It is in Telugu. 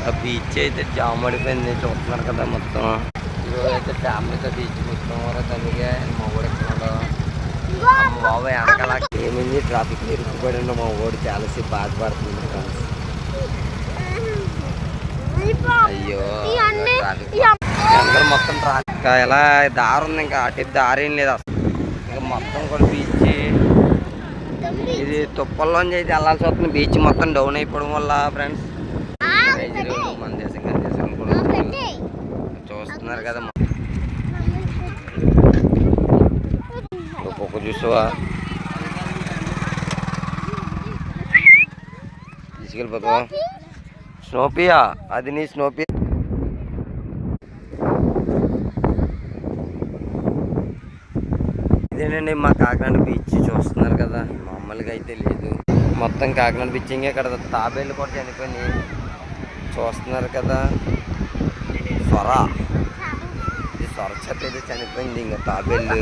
ఆ బీచ్ అయితే జామ్ పడిపోయింది చూస్తున్నారు కదా మొత్తం. ఈరోజు అయితే ఫ్యామిలీతో బీచ్ కూర్చోమరా తల్లిగా మా ఊడు ఎక్కడున్నాడు బాబు వెనకాల ఏమైంది ట్రాఫిక్ ఇరుక్కుపడి మా ఊడు చాలాసేపు బాధపడుతుంది ఫ్రెండ్స్. అయ్యో అందరూ మొత్తం ట్రాఫిక్ ఎలా దారి ఉంది, ఇంకా అటు దారి ఏం లేదు అసలు. ఇంకా మొత్తం కూడా బీచ్ ఇది తుప్పల్లోంచి అయితే వెళ్ళాల్సి వస్తుంది. బీచ్ మొత్తం డౌన్ అయిపోవడం వల్ల ఫ్రెండ్స్ మన దేశం కానీ దేశం కూడా చూస్తున్నారు కదా. ఒక్కొక్క చూసావా తీసుకెళ్ళిపోతావా స్నోపియా, అది నీ స్నోపి. ఇదేనండి మా కాకినాడ బీచ్ చూస్తున్నారు కదా, మామూలుగా అయితే లేదు. మొత్తం కాకినాడ బీచ్ ఇంకా ఇక్కడ తాబేళ్ళు కూడా చనిపోయినాయి చూస్తున్నారు కదా. ఇది సొర చెట్టు అయితే చనిపోయింది, ఇంకా తాబేళ్ళు